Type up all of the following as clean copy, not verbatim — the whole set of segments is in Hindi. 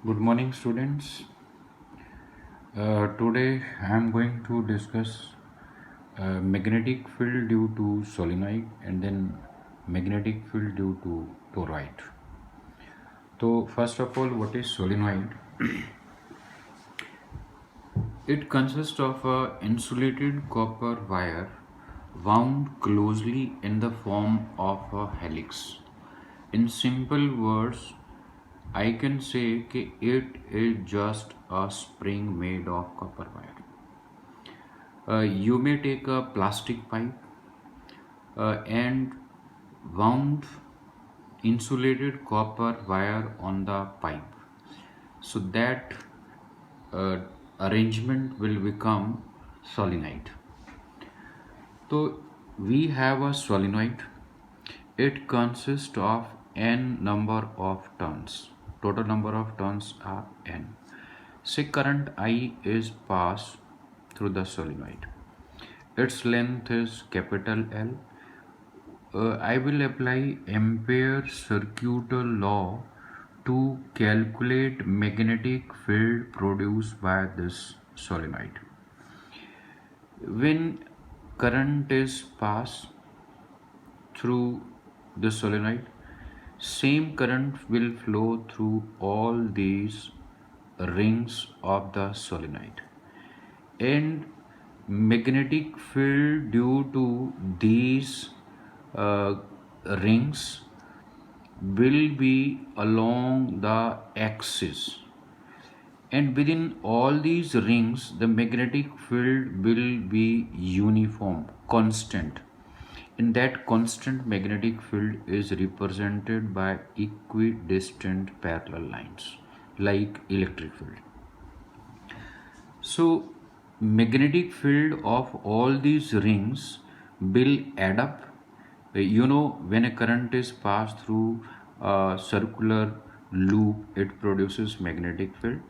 Good morning, students. Today I am going to discuss magnetic field due to solenoid and then magnetic field due to toroid. So, first of all, what is solenoid? It consists of a insulated copper wire wound closely in the form of a helix. In simple words, I can say that it is just a spring made of copper wire. You may take a plastic pipe and wound insulated copper wire on the pipe, so that uh, arrangement will become solenoid. So we have a solenoid. It consists of n number of turns. Total number of turns are n. Say current I is passed through the solenoid. Its length is capital L. I will apply Ampere circular law to calculate magnetic field produced by this solenoid. When current is passed through the solenoid, same current will flow through all these rings of the solenoid, and magnetic field due to these uh, rings will be along the axis, and within all these rings the magnetic field will be uniform, constant. In that constant magnetic field is represented by equidistant parallel lines like electric field. So magnetic field of all these rings will add up. When a current is passed through a circular loop, it produces magnetic field.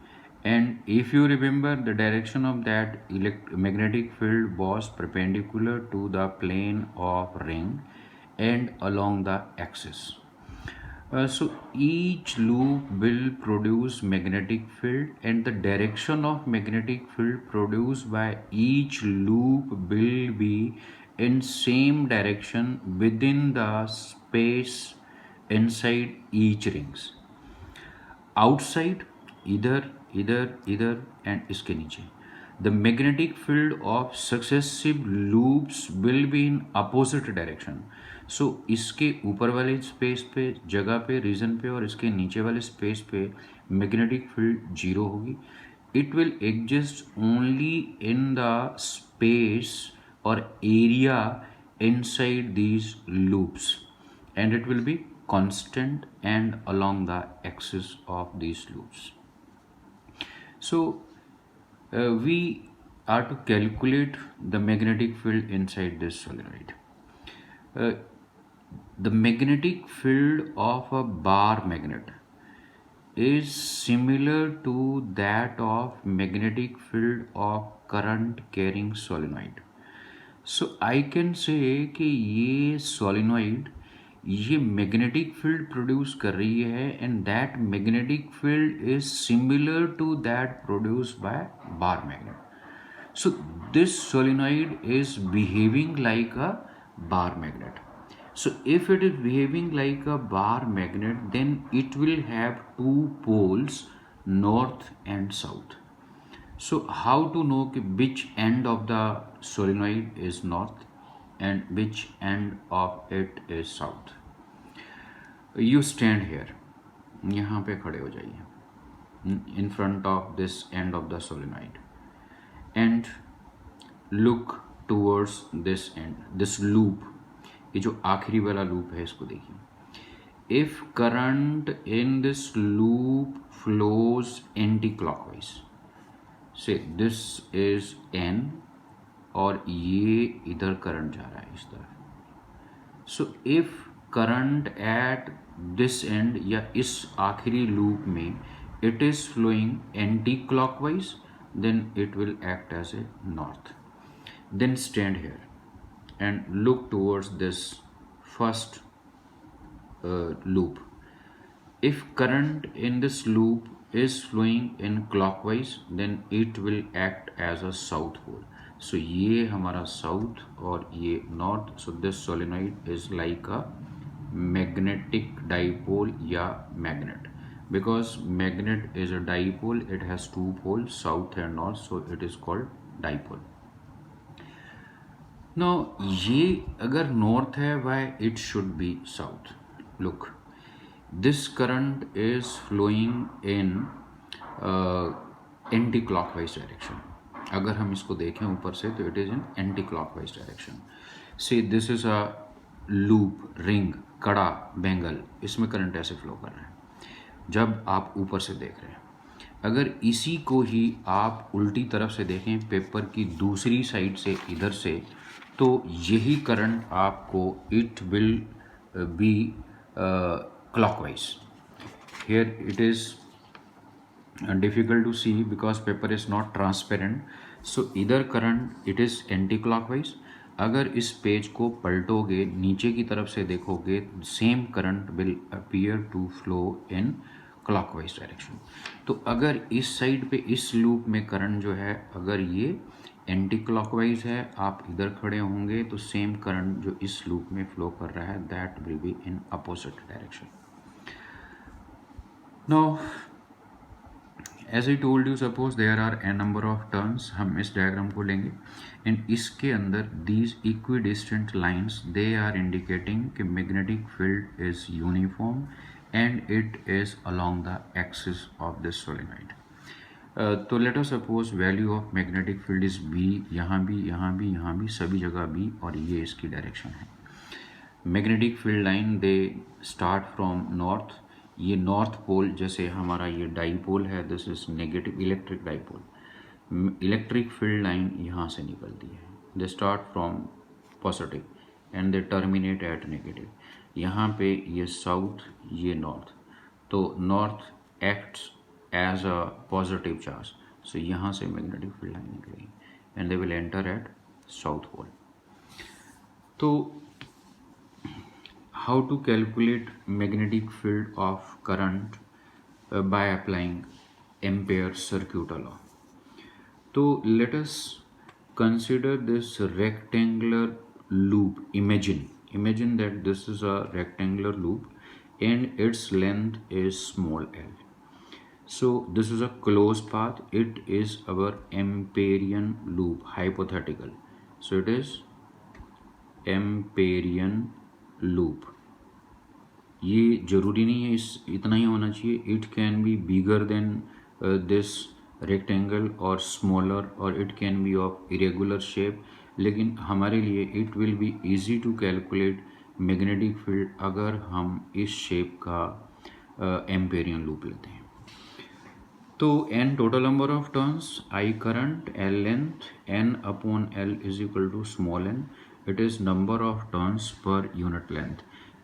And if you remember, the direction of that magnetic field was perpendicular to the plane of ring and along the axis. So each loop will produce magnetic field, and the direction of magnetic field produced by each loop will be in same direction within the space inside each rings. Outside, इधर and इसके नीचे, the magnetic field of successive loops will be in opposite direction. So इसके ऊपर वाले स्पेस पे, जगह पे, रीजन पे, और इसके नीचे वाले स्पेस पे magnetic field जीरो होगी. It will exist only in the space or area inside these loops, and it will be constant and along the axis of these loops. So we are to calculate the magnetic field inside this solenoid. Uh, the magnetic field of a bar magnet is similar to that of magnetic field of current carrying solenoid. So I can say कि ये solenoid ये मैग्नेटिक फील्ड प्रोड्यूस कर रही है, and that magnetic field is similar to that produced by bar magnet. So this solenoid is behaving like a bar magnet. So if it is behaving like a bar magnet, then it will have two poles, north and south. So how to know which end of the solenoid is north and which end of it is south? You stand here, यहाँ पे खड़े हो जाइए, in front of this end of the solenoid, and look towards this end, this loop. ये जो आखिरी वाला लूप है इसको देखिए. If current in this loop flows anti-clockwise, say this is N और ये इधर करंट जा रहा है इस तरफ. So if current at this end या इस आखिरी लूप में it is flowing anti-clockwise, then it will act as a north. Then stand here and look towards this first loop. If current in this loop is flowing in clockwise, then it will act as a south pole. So ये हमारा south और ये north. So this solenoid is like a magnetic dipole या magnet. Because magnet is a dipole, it has two poles, south and north, so it is called dipole. Now ये अगर north है, why it should be south? Look, this current is flowing in anti clockwise direction. अगर हम इसको देखें ऊपर से तो it is in anti clockwise direction. Say this is a loop, ring, कड़ा, बैंगल, इसमें करंट ऐसे फ्लो कर रहा है जब आप ऊपर से देख रहे हैं. अगर इसी को ही आप उल्टी तरफ से देखें, पेपर की दूसरी साइड से, इधर से, तो यही करंट आपको it will B clockwise. Here it is difficult to see because paper is not transparent. So either current it is anti clockwise. अगर इस पेज को पलटोगे, नीचे की तरफ से देखोगे, same current will appear to flow in clockwise direction. तो अगर इस साइड पे इस लूप में करंट जो है, अगर ये एंटी क्लॉकवाइज है, आप इधर खड़े होंगे तो सेम करंट जो इस लूप में फ्लो कर रहा है that will be in opposite direction. Now as I told you, suppose there are a number of turns. हम इस डायग्राम को लेंगे एंड इसके अंदर these equidistant lines they are indicating कि magnetic field is uniform and it is along the axis of this solenoid. तो let us suppose value of magnetic field is B. यहाँ भी, यहाँ भी, यहाँ भी, सभी जगह बी, और ये इसकी डायरेक्शन है. Magnetic field line they start from north. ये नॉर्थ पोल, जैसे हमारा ये डाईपोल है, this is negative electric dipole. Electric field line यहाँ से निकलती है. They start from positive and they terminate at negative. यहाँ पे ये साउथ, ये नॉर्थ. तो north acts as a positive charge. So यहाँ से मैग्नेटिक फील्ड लाइन निकलेगी and they will enter at south pole. तो how to calculate magnetic field of current by applying Ampere's circuit law. So let us consider this rectangular loop. Imagine that this is a rectangular loop and its length is small l. So this is a closed path. It is our Amperian loop, hypothetical. So it is Amperian loop. ये जरूरी नहीं है इस इतना ही होना चाहिए. It can be bigger than this rectangle और स्मॉलर, और it can be of irregular shape. लेकिन हमारे लिए it will be easy to calculate magnetic field अगर हम इस शेप का एम्पेरियन लूप लेते हैं. तो n total number of turns, I current, L length, n upon L is equal to small n. It is number of turns per unit length.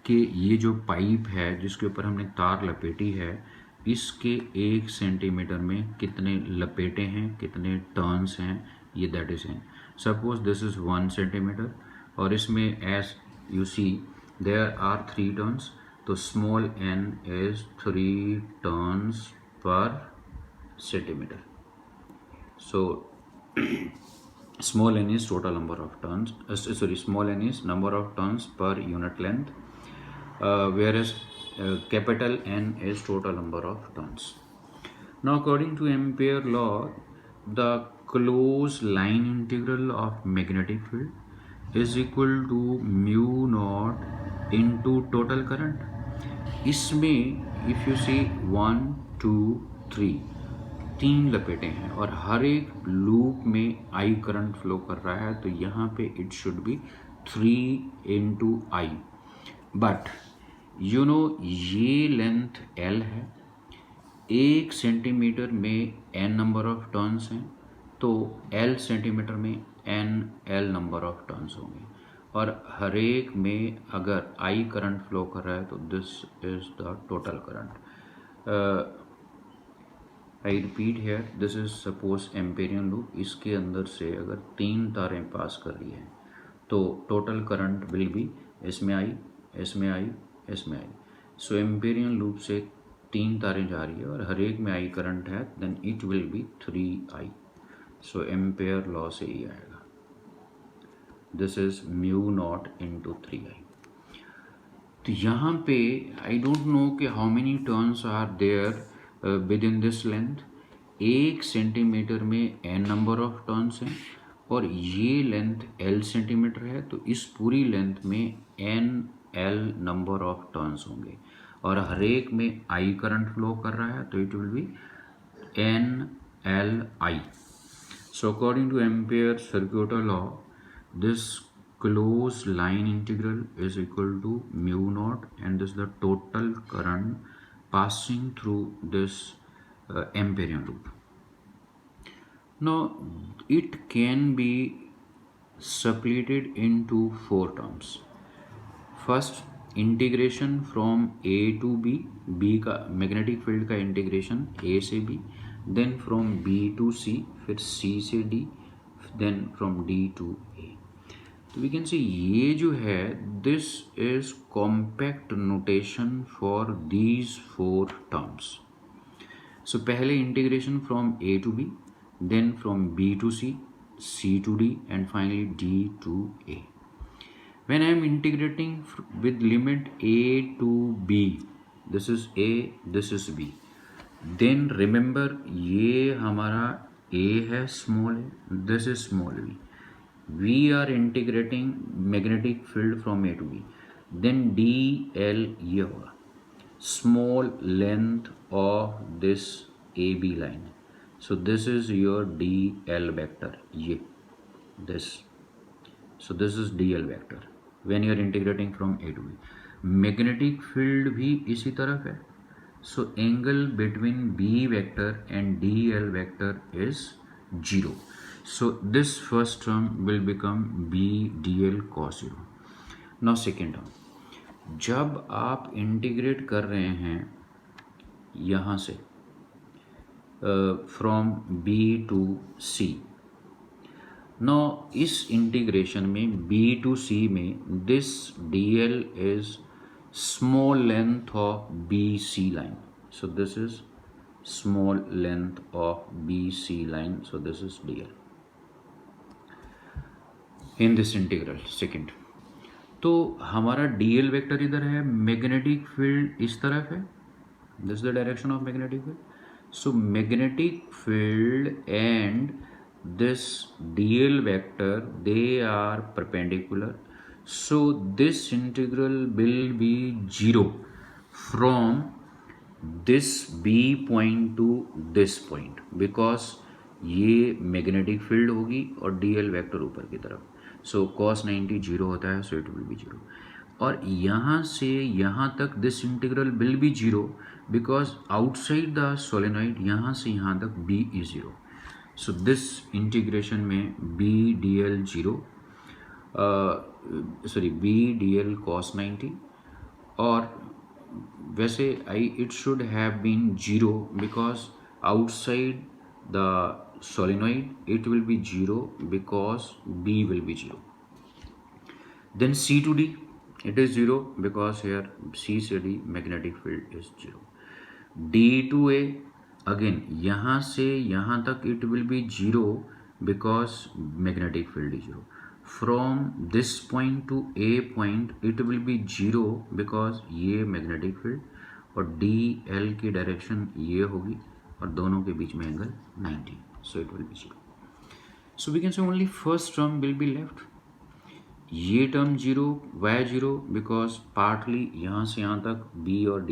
कि ये जो पाइप है जिसके ऊपर हमने तार लपेटी है, इसके 1 सेंटीमीटर में कितने लपेटे हैं, कितने टर्न्स हैं, ये that is N. Suppose this is 1 centimetre और इसमें as you see there are 3 turns. तो small n is 3 turns per centimetre. So small n is total number of turns, small n is number of turns per unit length, whereas capital N is total number of turns. Now according to Ampere law, the closed line integral of magnetic field is equal to mu naught into total current. इसमें if you see 1 2 3 3 लपेटे हैं और हर एक लूप में I करंट फ्लो कर रहा है, तो यहाँ पे it should be 3 into I. But you know ये लेंथ L है, 1 सेंटीमीटर में n नंबर ऑफ टर्न्स हैं, तो L सेंटीमीटर में n L number of turns होंगे. और हर एक में अगर I करंट फ्लो कर रहा है तो this is the total current. I repeat here, this is suppose Amperian loop. इसके अंदर से अगर 3 तारें पास कर रही हैं तो टोटल करंट विल बी इसमें आई, इसमें आई, इसमें आई. सो एम्पेरियन लूप से 3 तारें जा रही है और हर एक में I करंट है, then it will be 3I. So ampere law से ये आएगा. This is mu naught into 3I. तो यहाँ पे आई डोंट नो कि how many turns are there within this length. 1 centimetre में n नंबर ऑफ टर्न्स हैं और ये लेंथ L सेंटीमीटर है, तो इस पूरी लेंथ में NL नंबर ऑफ टर्न्स होंगे और हर एक में I करंट फ्लो कर रहा है, तो it will B NLI. So according to Ampere circular law, this closed line integral is equal to mu naught, and this is the total current passing through this Amperian loop. Now it can be separated into 4 terms. First, integration from A to B, B का मैग्नेटिक फील्ड का इंटीग्रेशन A से B, then from B to C, फिर C से D, then from D to A. तो वी कैन सी ये जो है this is compact notation for these 4 terms. So पहले integration from A to B, then from B to C, C to D, and finally D to A. When I am integrating with limit A to B, this is A, this is B, then remember ये हमारा A है, small a, this is small b. We are integrating magnetic field from A to B, then DL ये होगा small length of this AB line. So this is your DL vector, ये this. So this is DL vector when you are integrating from A to B. Magnetic field भी इसी तरफ है. So angle between B vector and DL vector is 0. So this first term will become B DL cos 0. Now second term, जब आप इंटीग्रेट कर रहे हैं यहाँ से from B to C, no इस इंटीग्रेशन में B to C में this DL is small length of BC line. So this is small length of BC line. So this is DL in this integral. Second, तो हमारा DL वेक्टर इधर है, मैग्नेटिक फील्ड इस तरफ है, this is the direction of magnetic field. So magnetic field and this DL vector, they are perpendicular. So this integral will be 0 from this B point to this point, because ये मैग्नेटिक फील्ड होगी और DL वेक्टर ऊपर की तरफ. सो cos 90 0 होता है, सो इट विल बी 0. और यहाँ से यहाँ तक this integral will be 0 because outside the solenoid यहाँ से यहाँ तक B is 0. So this integration में B DL 0, sorry B DL cos 90, और वैसे it should have been 0 because outside the solenoid it will be 0 because B will be 0. Then C to D it is 0 because here C से D magnetic field is 0. D to A, again यहाँ से यहाँ तक it will be 0 because magnetic field is 0. From this point to A point it will be 0 because ये मैग्नेटिक फील्ड, और DL की डायरेक्शन ये होगी और दोनों के बीच में angle 90. So it will be 0. So we can say only first term will be left. ये टर्म 0, वाई 0 बिकॉज पार्टली यहाँ से यहाँ तक B और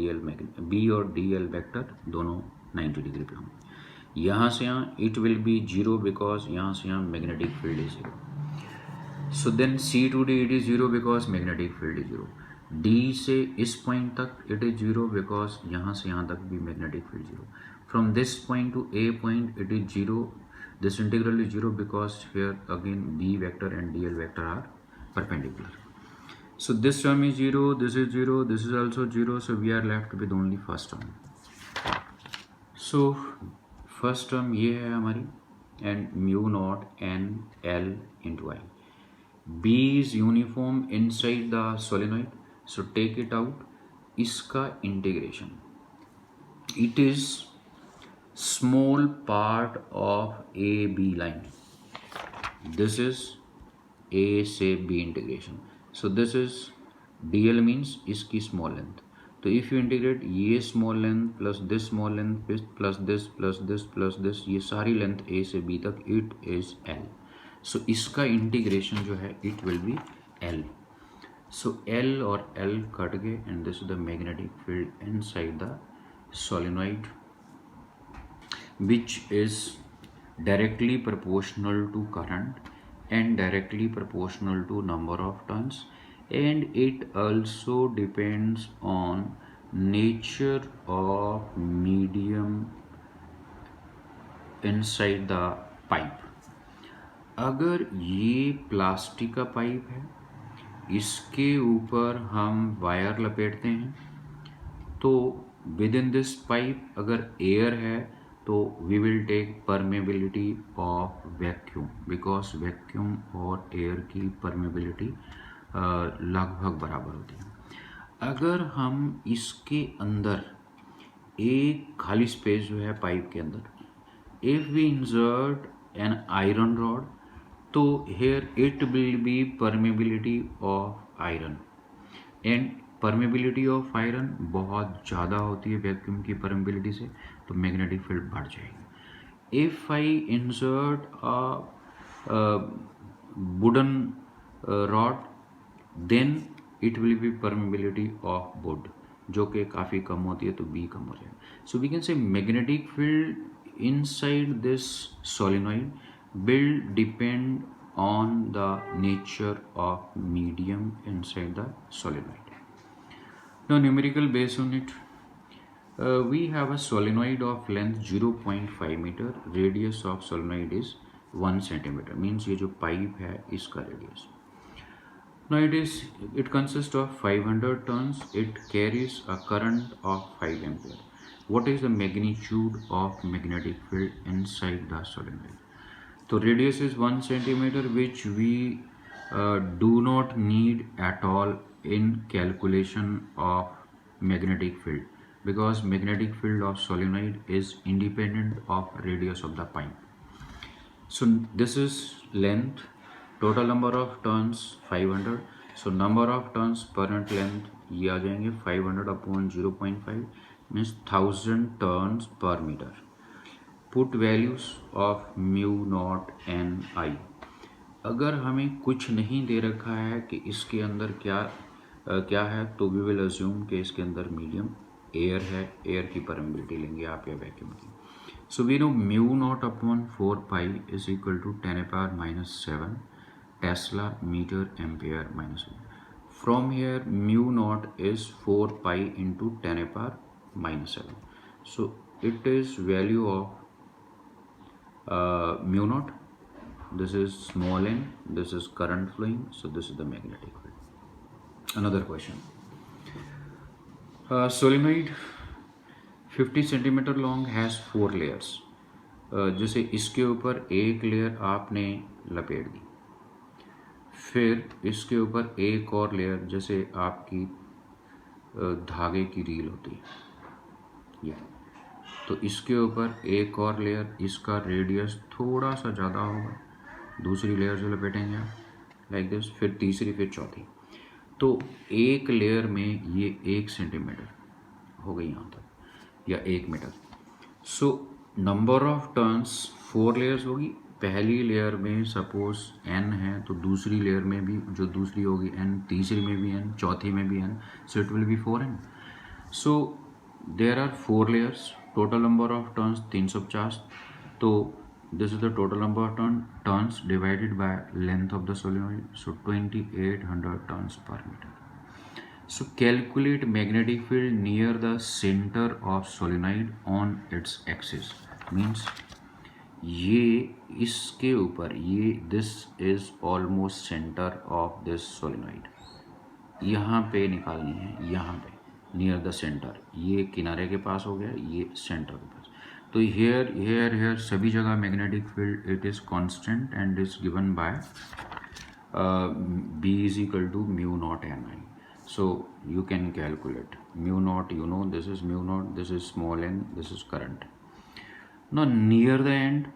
DL वेक्टर दोनों 90 डिग्री पे होंगे. यहाँ से यहाँ इट विल बी 0 बिकॉज यहाँ से यहाँ magnetic field is 0. So then C to D it is 0 because magnetic field is 0. D से इस पॉइंट तक इट इज 0 बिकॉज यहाँ से यहाँ तक भी magnetic field 0. From this point to A point it is 0. This integral is 0 because here again B vector and DL vector are perpendicular. So this term is 0, this is 0, this is also 0, so we are left with only first term. So first term ये है हमारी, and mu naught n L into I. B is uniform inside the solenoid, so take it out. इसका integration It is small part of AB line. This is A से B integration. So this is DL means इसकी small length. तो if you integrate ये small length plus this small length plus this plus this plus this, ये सारी length A से B तक, it is L. So इसका integration जो है it will be L. So L और L कट गए and this is the magnetic field inside the solenoid, which is directly proportional to current and directly proportional to number of turns, and it also depends on nature of medium inside the pipe. अगर ये प्लास्टिक का पाइप है, इसके ऊपर हम वायर लपेटते हैं, तो विद इन दिस पाइप अगर एयर है तो we will take permeability of vacuum, because vacuum और एयर की परमेबिलिटी लगभग बराबर होती है। अगर हम इसके अंदर एक खाली स्पेस जो है पाइप के अंदर, if we insert an iron rod, तो here it will be permeability of iron, and permeability of iron बहुत ज़्यादा होती है वैक्यूम की परमेबिलिटी से, तो मैग्नेटिक फील्ड बढ़ जाएगी। If I insert wooden rod, then it will be permeability of wood, जो कि काफ़ी कम होती है, तो बी कम हो जाएगा। So we can say magnetic field inside this solenoid will depend on the nature of medium inside the solenoid. Now numerical based on it, we have a solenoid of length 0.5 meter, radius of solenoid is 1 centimeter, means ये जो पाइप है इसका radius. Now it consists of 500 turns, it carries a current of 5 ampere. What is the magnitude of magnetic field inside the solenoid? So radius is 1 centimeter, which we do not need at all in calculation of magnetic field, because magnetic field of solenoid is independent of radius of the pipe. So this is length, total number of turns 500. So number of turns per unit length ये आ जाएंगे 500 upon 0.5 means 1000 turns per meter. Put values of mu naught N I. अगर हमें कुछ नहीं दे रखा है कि इसके अंदर क्या है, तो वी विल अज्यूम कि इसके अंदर मीडियम एयर है, एयर की परमेबिलिटी लेंगे आप या वैक्यूम की। So we know mu naught upon 4 pi is equal to 10⁻⁷ tesla metre ampere minus 1। From here mu naught is 4 pi into 10⁻⁷। So it is value of mu naught, this is small n, this is current flowing, so this is the magnetic field. Another question, solenoid 50 centimeter long has 4 layers. जैसे इसके ऊपर एक लेयर आपने लपेट दी, फिर इसके ऊपर एक और लेयर, जैसे आपकी धागे की रील होती है ये, तो इसके ऊपर एक और लेयर, इसका रेडियस थोड़ा सा ज़्यादा होगा, दूसरी लेयर जो लपेटेंगे आप लाइक दिस, फिर तीसरी, फिर चौथी, तो एक लेयर में ये 1 सेंटीमीटर हो गई यहाँ तक, या 1 metre. So number of turns 4 layers होगी, पहली लेयर में सपोज n है, तो दूसरी लेयर में भी जो दूसरी होगी n, तीसरी में भी n, चौथी में भी n, so it will be 4n। So there are 4 layers, total number of turns 350, तो this is the total number of turns divided by length of the solenoid, so 2800 turns per metre. So calculate magnetic field near the center of solenoid on its axis, means ये इसके ऊपर, ये this is almost center of this solenoid, यहाँ पे निकालनी है, यहाँ पे near the center, ये किनारे के पास हो गया, ये सेंटर के पास, तो here सभी जगह magnetic field it is constant and is given by B is equal to mu naught n I. So you can calculate mu naught, you know this is mu naught, this is small n, this is current. Now near the end,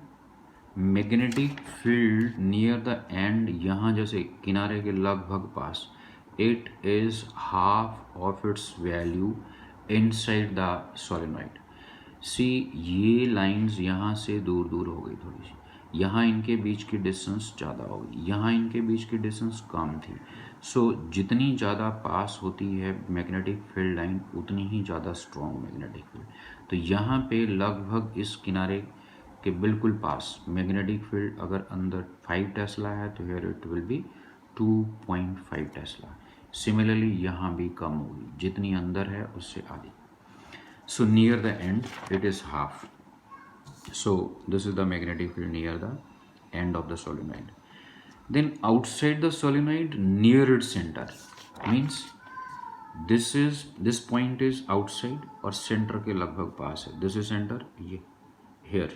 magnetic field near the end, यहाँ जैसे किनारे के लगभग पास, it is half of its value inside the solenoid. See ये लाइंस यहाँ से दूर दूर हो गई थोड़ी सी, यहाँ इनके बीच की डिस्टेंस ज़्यादा हो गई, यहाँ इनके बीच की डिस्टेंस कम थी. सो जितनी ज़्यादा पास होती है मैग्नेटिक फील्ड लाइन उतनी ही ज़्यादा स्ट्रॉन्ग मैग्नेटिक फील्ड. तो यहाँ पे लगभग इस किनारे के बिल्कुल पास मैग्नेटिक फील्ड अगर अंदर 5 टेस्ला है तो here it will be 2.5 tesla. Similarly यहाँ भी कम होगी जितनी अंदर है उससे आधी. So near the end it is half. So this is the magnetic field near the end of the solenoid. Then outside the solenoid near its center means this point is outside और center के लगभग पास है. This is center, ये here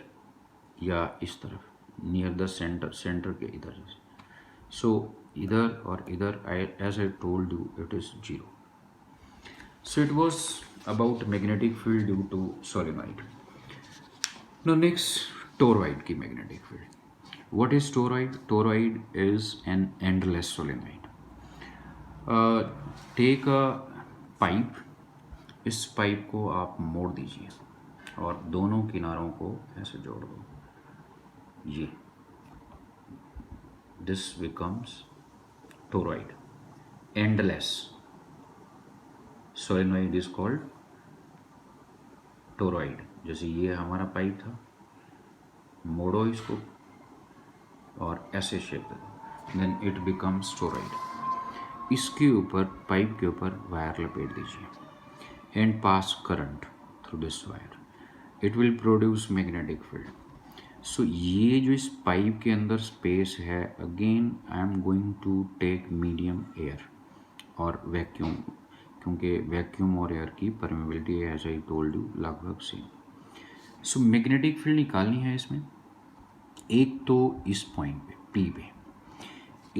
या इस तरफ नियर द सेंटर के इधर. सो इधर और इधर as I told you it is 0. So it was about magnetic field due to solenoid. No next toroid की magnetic field. What is toroid? Toroid is an endless solenoid. Take a pipe, इस पाइप को आप मोड़ दीजिए और दोनों किनारों को ऐसे जोड़ दो. ये this becomes toroid. Endless solenoid is called toroid. जैसे ये हमारा पाइप था, मोड़ो इसको और ऐसे शेप दे दो, देन इट बिकम्स टोरॉइड. इसके ऊपर पाइप के ऊपर वायर लपेट दीजिए and pass current through this wire. It will produce magnetic field. So ये जो इस पाइप के अंदर स्पेस है, again I am going to take medium air और वैक्यूम, क्योंकि वैक्यूम और एयर की permeability as I told you लगभग सेम. सो मैग्नेटिक फील्ड निकालनी है इसमें. एक तो इस पॉइंट पे पी पे,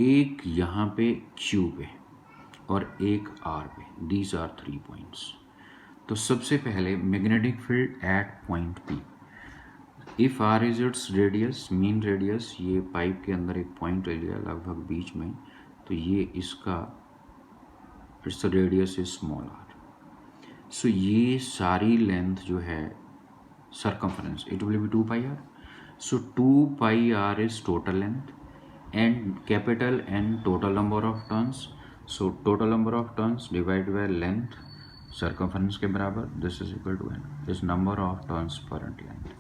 एक यहाँ पे क्यू पे और एक आर पे. These are 3 points. तो सबसे पहले magnetic field at point P. If R is its radius, mean radius, ये पाइप के अंदर एक पॉइंट ले लिया लगभग बीच में, तो ये इसका its radius is small R. So ये सारी लेंथ जो है circumference, it will be 2 pi R. So 2 pi R is total length and capital N total number of turns. So total number of turns divide by length circumference के बराबर, this is equal to N is number of turns per length.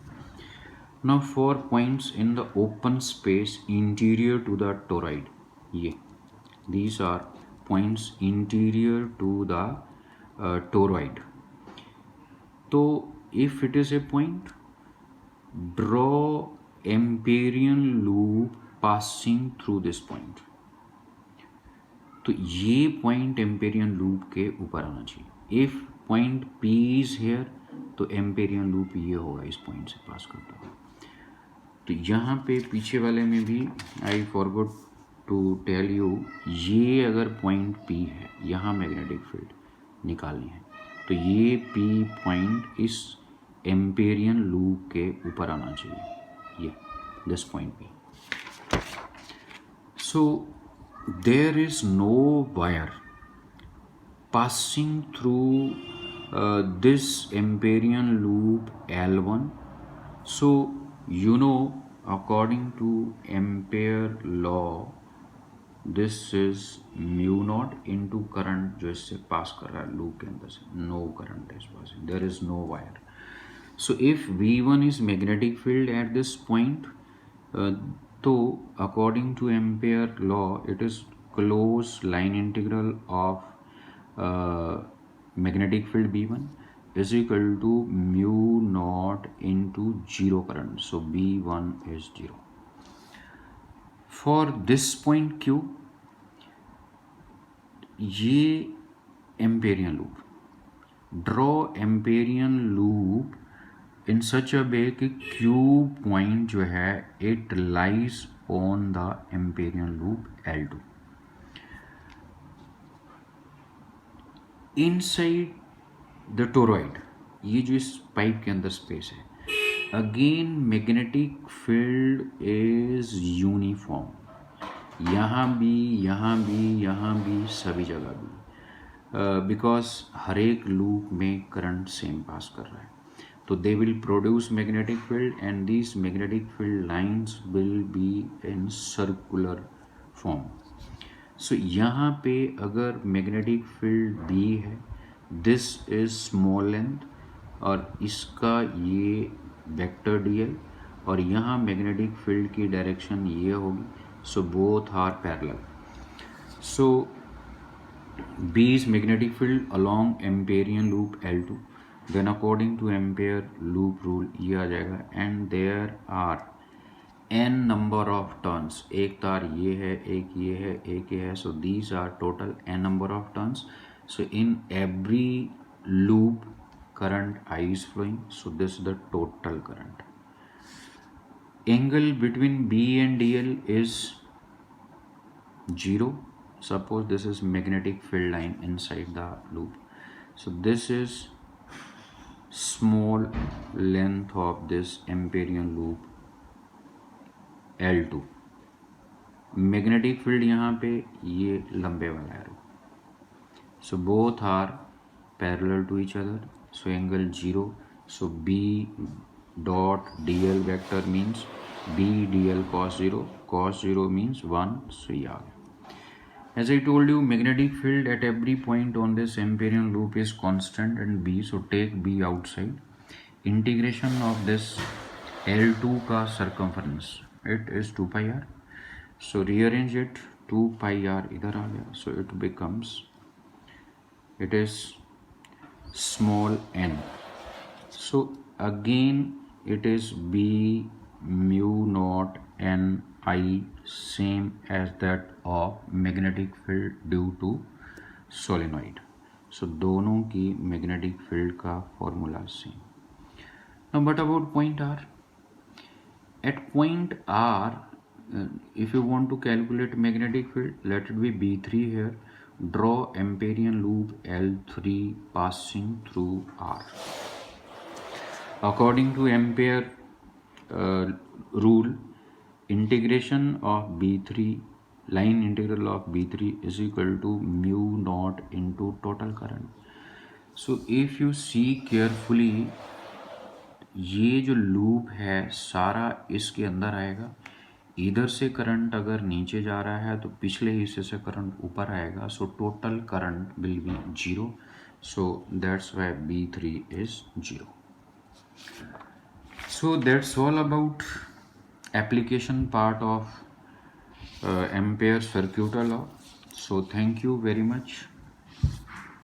Now for points in the open space interior to the toroid, these are points interior to the toroid. So if it is a point, draw Amperian loop passing through this point. तो ये पॉइंट एम्पेरियन लूप के ऊपर आना चाहिए. If point P is here तो एम्पेरियन लूप ये होगा, इस पॉइंट से पास करता हुआ. तो यहाँ पे पीछे वाले में भी I forgot to tell you, ये अगर पॉइंट P है, यहाँ मैग्नेटिक फील्ड निकालनी है, तो ये P पॉइंट इस एम्पेरियन लूप के ऊपर आना चाहिए, ये this point P. So there is no wire passing through this Amperian loop L1. So you know, according to Ampere law, this is mu naught into current जो इससे पास कर रहा है लूप के अंदर से. no current is passing, there is no wire. So if V1 is magnetic field at this point, तो according to Ampere law it is closed line integral of magnetic field V1 is equal to mu naught into 0 current. So B1 is 0. For this point Q, ये Amperian loop, draw Amperian loop in such a way कि Q पॉइंट जो है it lies on the Amperian loop L2. Inside the toroid, ये जो इस पाइप के अंदर स्पेस है, again magnetic field is uniform, यहाँ भी, यहाँ भी, यहाँ भी, सभी जगह भी, बिकॉज हर एक लूप में करंट सेम पास कर रहा है, तो they will produce magnetic field and this magnetic field lines will be in circular form. So यहाँ पे अगर मैग्नेटिक फील्ड बी है, दिस इज स्मॉल लेंथ, और इसका ये वेक्टर डीएल, और यहाँ मैग्नेटिक फील्ड की डायरेक्शन ये होगी. So both are parallel. So B is magnetic field along Amperian loop L2. Then according to Ampere loop rule ये आ जाएगा, and there are n number of turns. एक तार ये है, एक ये है, एक ये है. So these are total n number of turns. So in every loop current I is flowing. So this is the total current. Angle between B and DL is 0. Suppose this is magnetic field line inside the loop. So this is small length of this Amperian loop L2. Magnetic field यहाँ पे ये लंबे वाला है. So both are parallel to each other. So angle 0. So B dot dl vector means B dl cos 0. Cos 0 means 1. So ये आ गया. As I told you, magnetic field at every point on this Amperian loop is constant and B. So take B outside. Integration of this L2 का circumference, it is 2 pi r. So rearrange it, 2 pi r इधर आ गया. So it becomes, it is small n. So again it is B mu naught n I, same as that of magnetic field due to solenoid. So दोनों की magnetic field का formula same. Now what about point R? At point R, if you want to calculate magnetic field, let it be B3 here. Draw Amperian loop L3 passing through R. According to Ampere rule, integration of B3, line integral of B3 is equal to mu naught into total current. So if you see carefully, ये जो लूप है सारा इसके अंदर आएगा. इधर से करंट अगर नीचे जा रहा है तो पिछले हिस्से से करंट ऊपर आएगा. So total current will be 0. So that's why B3 is 0. So that's all about application part of Ampere's circuital law. So thank you very much.